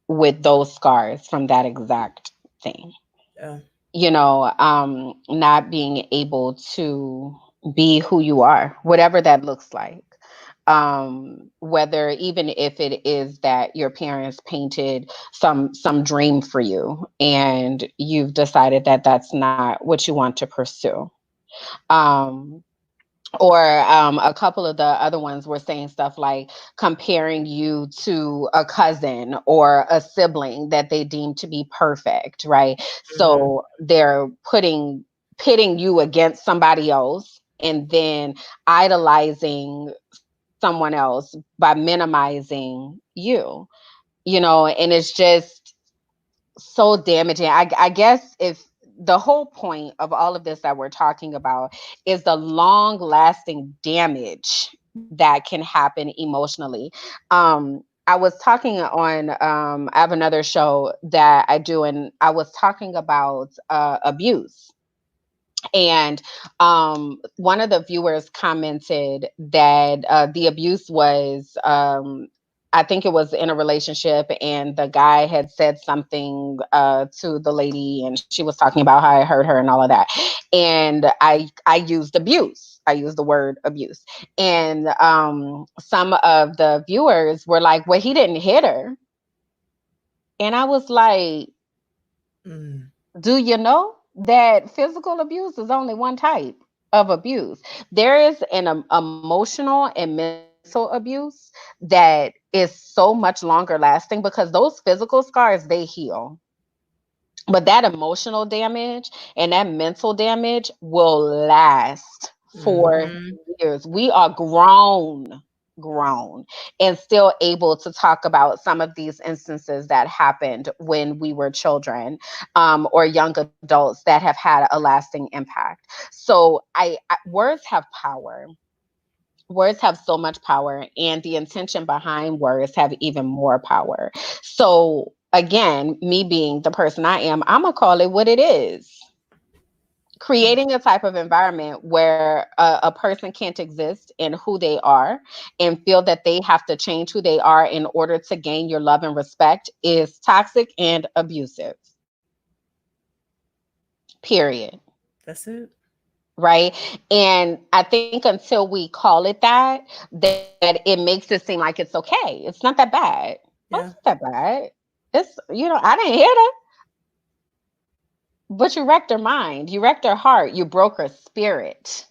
with those scars from that exact thing. Yeah. Not being able to be who you are, whatever that looks like. Whether even if it is that your parents painted some dream for you and you've decided that that's not what you want to pursue. Um, or a couple of the other ones were saying stuff like comparing you to a cousin or a sibling that they deem to be perfect, right? Hmm. So they're pitting you against somebody else and then idolizing someone else by minimizing you, and it's just so damaging. I guess if the whole point of all of this that we're talking about is the long lasting damage that can happen emotionally. I was talking on, I have another show that I do, and I was talking about abuse. And one of the viewers commented that the abuse was, I think it was in a relationship, and the guy had said something to the lady, and she was talking about how I hurt her and all of that. And I used abuse. I used the word abuse, and some of the viewers were like, "Well, he didn't hit her," and I was like, Mm. do you know that physical abuse is only one type of abuse? There is an emotional and mental abuse that is so much longer lasting because those physical scars they heal. But that emotional damage and that mental damage will last for Hmm. years. We are grown, and still able to talk about some of these instances that happened when we were children, or young adults that have had a lasting impact. So words have power. Words have so much power, and the intention behind words have even more power. So again, me being the person I am, I'm gonna call it what it is. Creating a type of environment where a person can't exist in who they are and feel that they have to change who they are in order to gain your love and respect is toxic and abusive. Period. That's it. Right? And I think until we call it that it makes it seem like it's okay. It's not that bad. Oh, it's Yeah. not that bad. I didn't hit her, but you wrecked her mind. You wrecked her heart. You broke her spirit.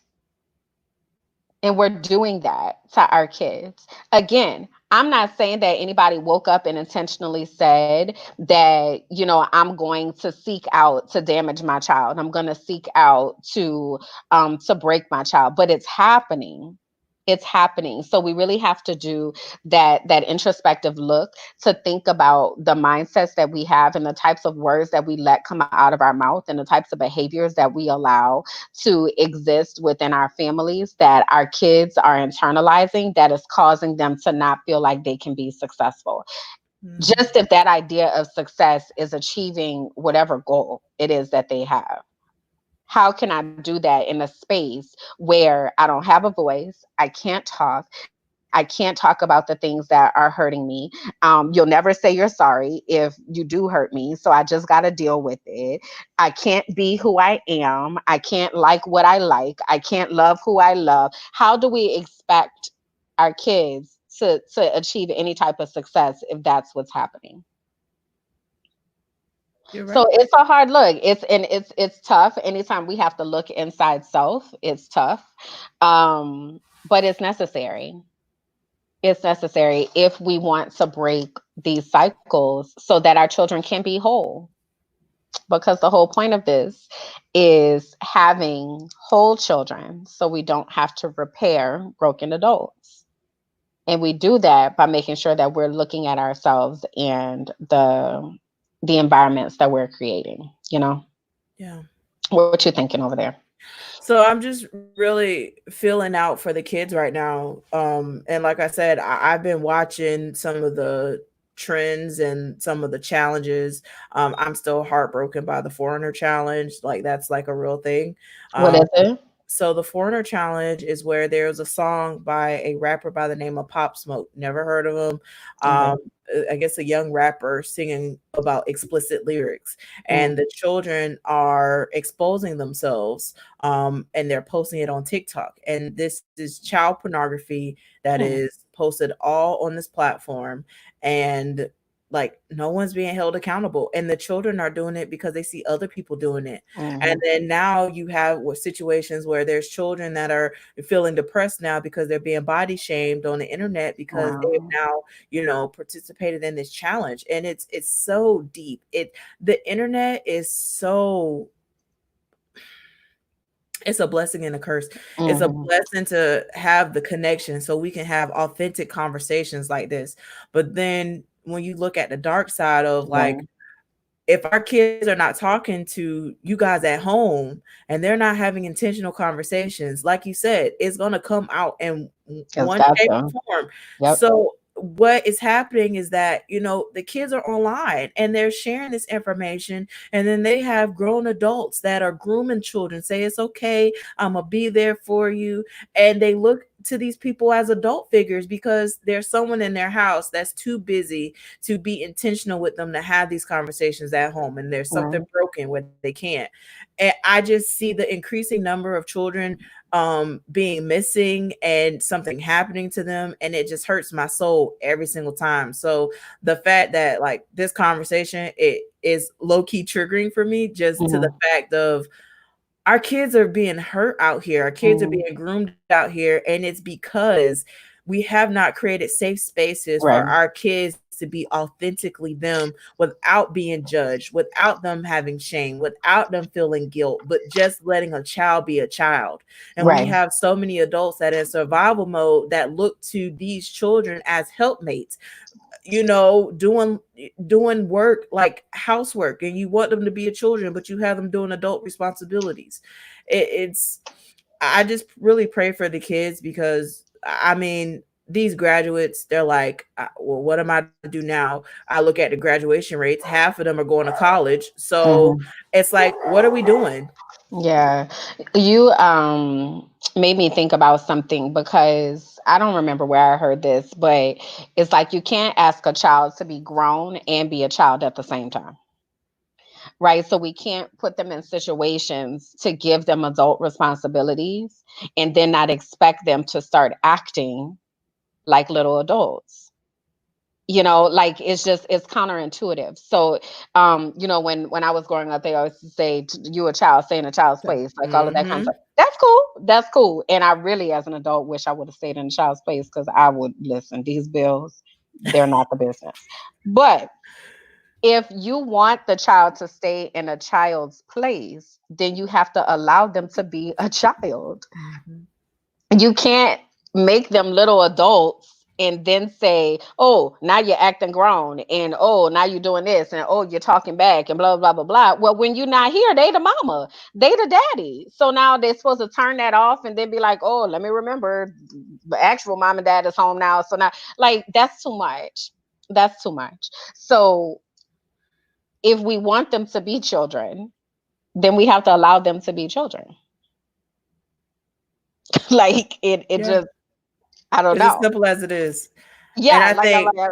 And we're doing that to our kids. Again, I'm not saying that anybody woke up and intentionally said that, I'm going to seek out to damage my child. I'm going to seek out to break my child, but it's happening. It's happening. So we really have to do that introspective look to think about the mindsets that we have and the types of words that we let come out of our mouth and the types of behaviors that we allow to exist within our families that our kids are internalizing that is causing them to not feel like they can be successful. Hmm. Just if that idea of success is achieving whatever goal it is that they have. How can I do that in a space where I don't have a voice? I can't talk. I can't talk about the things that are hurting me. You'll never say you're sorry if you do hurt me. So I just got to deal with it. I can't be who I am. I can't like what I like. I can't love who I love. How do we expect our kids to achieve any type of success if that's what's happening? You're So right. it's a hard look. It's tough. Anytime we have to look inside self, it's tough. But it's necessary. It's necessary if we want to break these cycles so that our children can be whole. Because the whole point of this is having whole children so we don't have to repair broken adults. And we do that by making sure that we're looking at ourselves and the environments that we're creating, you know. Yeah. What you thinking over there? So I'm just really feeling out for the kids right now. And like I said, I've been watching some of the trends and some of the challenges. I'm still heartbroken by the foreigner challenge. Like that's like a real thing. What Um, is it? so the foreigner challenge is where there's a song by a rapper by the name of Pop Smoke. Never heard of him. Okay. Um, I guess a young rapper singing about explicit lyrics, Mm, and the children are exposing themselves, and they're posting it on TikTok. And this is child pornography that mm, is posted all on this platform, and like no one's being held accountable, and the children are doing it because they see other people doing it. And mhm. then now you have situations where there's children that are feeling depressed now because they're being body shamed on the internet because they have Wow. now, participated in this challenge. And it's so deep. The internet is so, it's a blessing and a curse. It's a Mhm. blessing to have the connection so we can have authentic conversations like this. But then when you look at the dark side of like, Yeah, if our kids are not talking to you guys at home and they're not having intentional conversations, like you said, it's going to come out in it's one got shape to. or form. Yep. So what is happening is that, the kids are online and they're sharing this information, and then they have grown adults that are grooming children, say it's okay, I'm gonna be there for you. And they look to these people as adult figures because there's someone in their house that's too busy to be intentional with them to have these conversations at home, and there's something Right. broken where they can't. And I just see the increasing number of children being missing and something happening to them, and it just hurts my soul every single time. So the fact that like this conversation, it is low-key triggering for me, just to the Mhm. fact of our kids are being hurt out here. Our kids are Mhm. being groomed out here. And it's because we have not created safe spaces for Right. our kids to be authentically them without being judged, without them having shame, without them feeling guilt, but just letting a child be a child. And we Right. have so many adults that in survival mode that look to these children as helpmates, doing work like housework, and you want them to be a children, but you have them doing adult responsibilities. It's I just really pray for the kids because I mean these graduates, they're like, well, what am I to do now? I look at the graduation rates, half of them are going to college. So Mhm. it's like, what are we doing? Yeah. You made me think about something because I don't remember where I heard this, but it's like you can't ask a child to be grown and be a child at the same time. Right? So we can't put them in situations to give them adult responsibilities and then not expect them to start acting like little adults. Like it's just it's counterintuitive. So when I was growing up, they always say you a child, stay in a child's place, like all of that kind of Mm-hmm. stuff. That's cool, and I really as an adult wish I would have stayed in a child's place because I would listen, these bills, they're not the business. But if you want the child to stay in a child's place, then you have to allow them to be a child. Mm-hmm. You can't make them little adults and then say, "Oh, now you're acting grown," and "Oh, now you're doing this," and "Oh, you're talking back," and blah blah blah blah. Well, when you're not here, they the mama, they the daddy. So now they're supposed to turn that off and then be like, "Oh, let me remember, the actual mom and dad is home now." So now, like, that's too much. That's too much. So if we want them to be children, then we have to allow them to be children. Like it Yeah, just, I don't it's as know. simple as it is. And Yeah, I like I'm think like,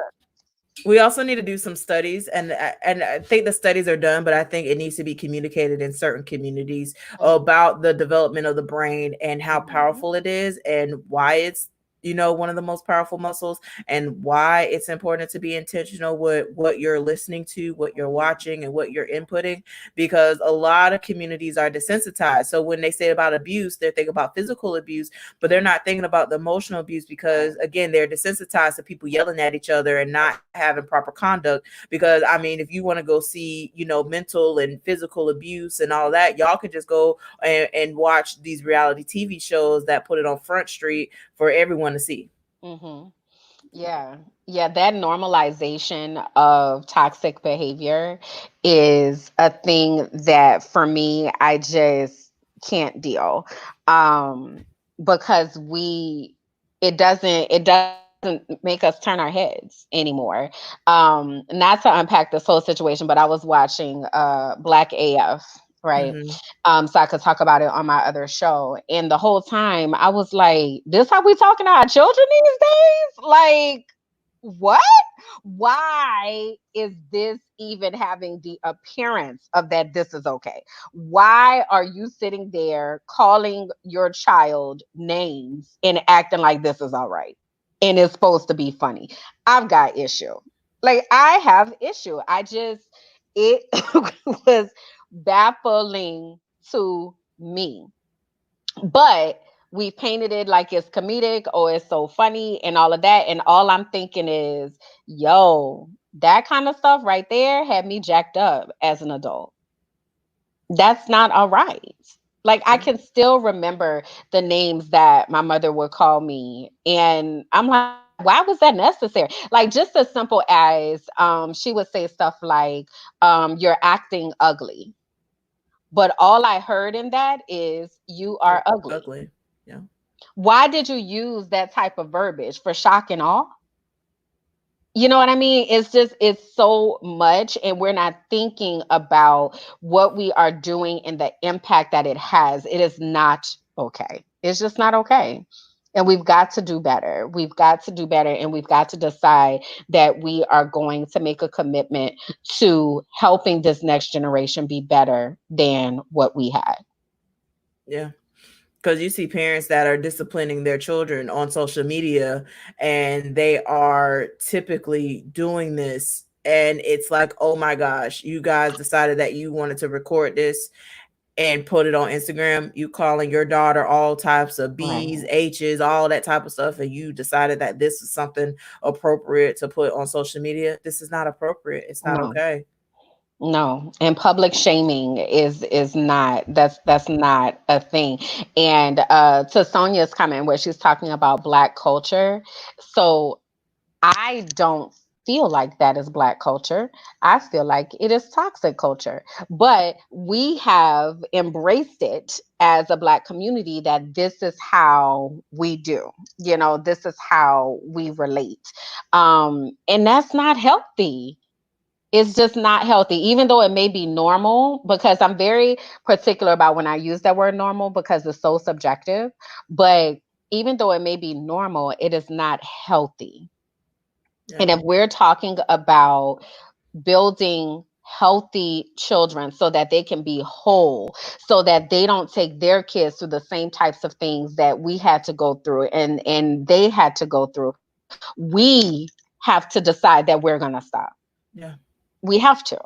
we also need to do some studies, and I think the studies are done, but I think it needs to be communicated in certain communities mhm, about the development of the brain and how mhm, powerful it is and why it's, one of the most powerful muscles, and why it's important to be intentional with what you're listening to, what you're watching, and what you're inputting, because a lot of communities are desensitized. So when they say about abuse, they're thinking about physical abuse, but they're not thinking about the emotional abuse, because again, they're desensitized to people yelling at each other and not having proper conduct. Because I mean, if you want to go see, mental and physical abuse and all that, y'all could just go and watch these reality TV shows that put it on Front Street for everyone to see. Mhm. Yeah. Yeah, that normalization of toxic behavior is a thing that for me I just can't deal. Um because it doesn't make us turn our heads anymore. Not to unpack this whole situation, but I was watching Black AF, right? Hmm. So I could talk about it on my other show. And the whole time I was like, this how we talking to our children these days? Like, what? Why is this even having the appearance of that this is okay? Why are you sitting there calling your child names and acting like this is all right? And it's supposed to be funny. I've got issue. Like, I have issue. It was baffling to me. But we painted it like it's comedic or it's so funny and all of that. And all I'm thinking is, yo, that kind of stuff right there had me jacked up as an adult. That's not all right. Like, I Yeah. can still remember the names that my mother would call me. And I'm like, why was that necessary? Like, just as simple as she would say stuff like, you're acting ugly. But all I heard in that is, you You're are ugly. ugly. Yeah. Why did you use that type of verbiage? For shock and awe? You know what I mean? It's so much, and we're not thinking about what we are doing and the impact that it has. It is not okay. It's just not okay. And we've got to do better. We've got to do better, and we've got to decide that we are going to make a commitment to helping this next generation be better than what we had. Yeah. Because you see parents that are disciplining their children on social media, and they are typically doing this, and it's like, oh my gosh, you guys decided that you wanted to record this and put it on Instagram. You calling your daughter all types of B's, Right. H's, all that type of stuff, and you decided that this is something appropriate to put on social media. This is not appropriate. It's not No. okay. No, and public shaming is not, that's not a thing. And to Sonia's comment where she's talking about Black culture, so I don't feel like that is Black culture. I feel like it is toxic culture. But we have embraced it as a Black community that this is how we do. This is how we relate. And that's not healthy. It's just not healthy, even though it may be normal, because I'm very particular about when I use that word normal because it's so subjective. But even though it may be normal, it is not healthy. Yeah. And if we're talking about building healthy children so that they can be whole, so that they don't take their kids through the same types of things that we had to go through and they had to go through, we have to decide that we're going to stop. Yeah. We have to,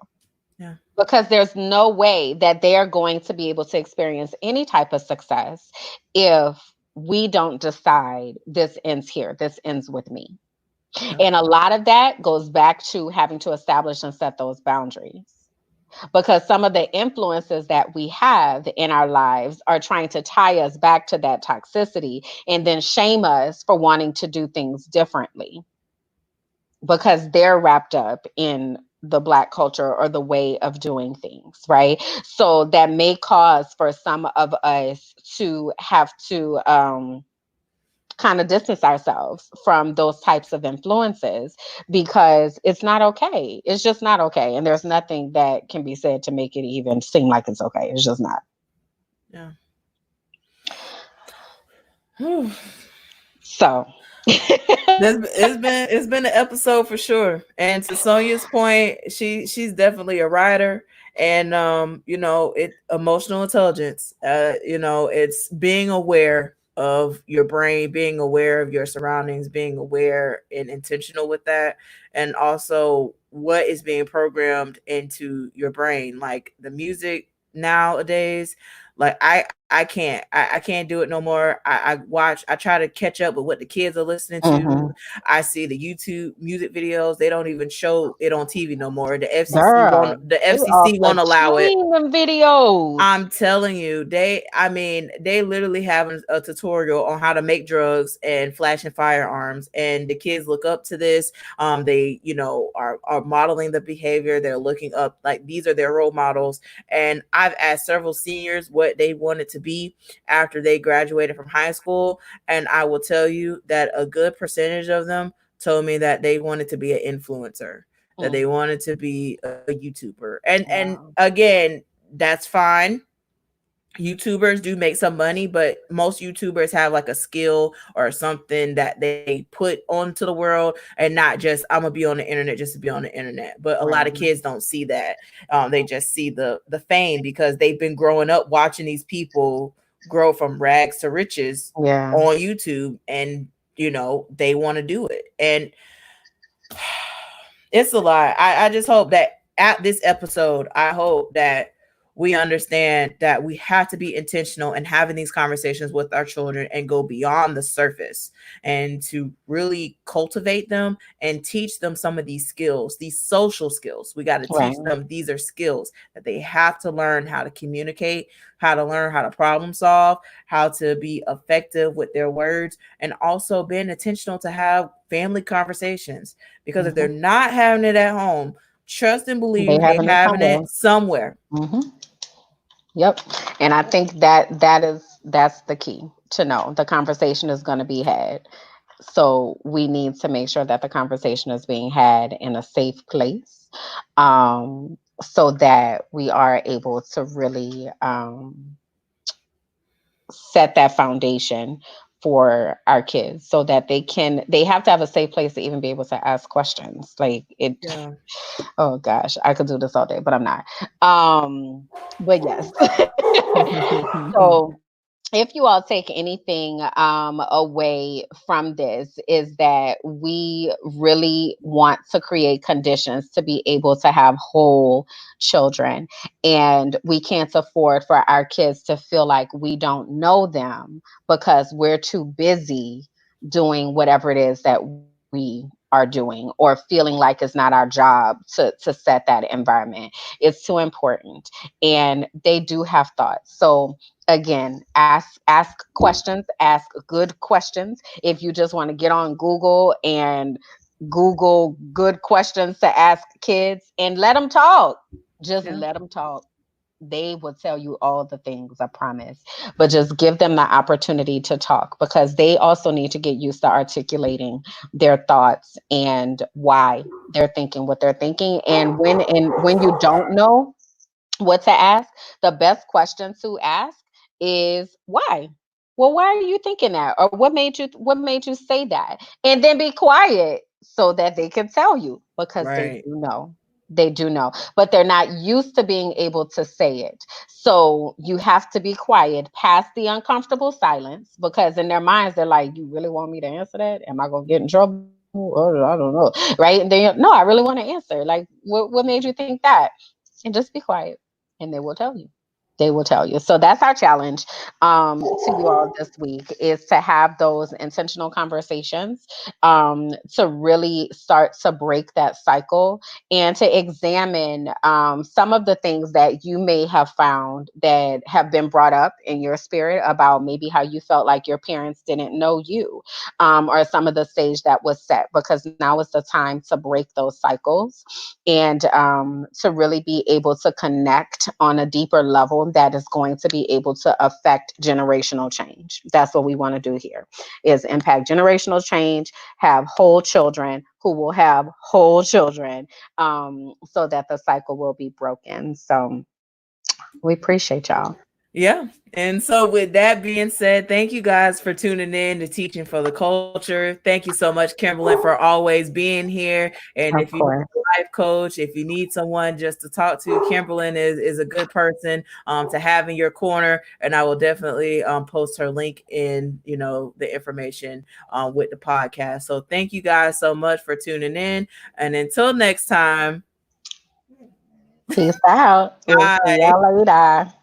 Yeah. because there's no way that they are going to be able to experience any type of success if we don't decide this ends here, this ends with me. Yeah. And a lot of that goes back to having to establish and set those boundaries, because some of the influences that we have in our lives are trying to tie us back to that toxicity and then shame us for wanting to do things differently because they're wrapped up in the Black culture or the way of doing things, right? So that may cause for some of us to have to kind of distance ourselves from those types of influences because it's not okay. It's just not okay. And there's nothing that can be said to make it even seem like it's okay. It's just not. Yeah. So, It's been an episode for sure. And to Sonia's point, she's definitely a writer. And it emotional intelligence. It's being aware of your brain, being aware of your surroundings, being aware and intentional with that, and also what is being programmed into your brain. Like the music nowadays, like I can't do it no more. I try to catch up with what the kids are listening to. Hmm. I see the YouTube music videos. They don't even show it on TV no more. Girl, The they off FCC the won't allow it. chain them videos. I'm telling you, I mean, they literally have a tutorial on how to make drugs and flashing firearms, and the kids look up to this. They, are modeling the behavior. They're looking up, like, these are their role models. And I've asked several seniors what they wanted to be after they graduated from high school, and I will tell you that a good percentage of them told me that they wanted to be an influencer, that they Mm, wanted to be a YouTuber. And wow. again, that's fine. YouTubers do make some money, but most YouTubers have like a skill or something that they put onto the world, and not just I'm gonna be on the internet just to be on the internet. But a lot of Right. kids don't see that. They just see the fame because they've been growing up watching these people grow from rags to riches Yeah. on YouTube, and they want to do it. And it's a lot. I just hope that at this episode, I hope that we understand that we have to be intentional in having these conversations with our children and go beyond the surface, and to really cultivate them and teach them some of these skills, these social skills. We got to Right. teach them these are skills that they have to learn how to communicate, how to learn how to problem solve, how to be effective with their words, and also being intentional to have family conversations, because if they're Hmm. not having it at home, trust and They believe they're having it having somewhere. it somewhere. Hmm. Yep. And I think that's the key to know. The conversation is going to be had. So we need to make sure that the conversation is being had in a safe place, so that we are able to really set that foundation for our kids, so that they have to have a safe place to even be able to ask questions. Like it, Yeah. oh gosh, I could do this all day, but I'm not. But yes. So if you all take anything away from this, is that we really want to create conditions to be able to have whole children, and we can't afford for our kids to feel like we don't know them because we're too busy doing whatever it is that we are doing, or feeling like it's not our job to set that environment. It's too important, and they do have thoughts. So again, ask questions, ask good questions. If you just want to get on Google and Google good questions to ask kids, and let them talk, just Yeah. let them talk. They will tell you all the things, I promise. But just give them the opportunity to talk, because they also need to get used to articulating their thoughts and why they're thinking what they're thinking. And when you don't know what to ask, the best question to ask is why. Well, why are you thinking that? Or what made you say that? And then be quiet so that they can tell you, because they Right. do know. They do know, but they're not used to being able to say it. So you have to be quiet past the uncomfortable silence, because in their minds they're like, "You really want me to answer that? Am I gonna get in trouble? Or I don't know." Right? And they, no, I really want to answer. Like, what made you think that? And just be quiet, and they will tell you. They will tell you. So that's our challenge to you all this week, is to have those intentional conversations, to really start to break that cycle, and to examine some of the things that you may have found that have been brought up in your spirit about maybe how you felt like your parents didn't know you, or some of the stage that was set, because now is the time to break those cycles, and to really be able to connect on a deeper level that is going to be able to affect generational change. That's what we want to do here, is impact generational change, have whole children who will have whole children, so that the cycle will be broken. So we appreciate y'all. Yeah. And so, with that being said, thank you guys for tuning in to Teaching for the Culture. Thank you so much, Kimberlyn, for always being here. And if Of you need course. a life coach, if you need someone just to talk to, Kimberlyn is a good person to have in your corner. And I will definitely post her link in, the information with the podcast. So, thank you guys so much for tuning in. And until next time, Peace out. We'll see bye. y'all later.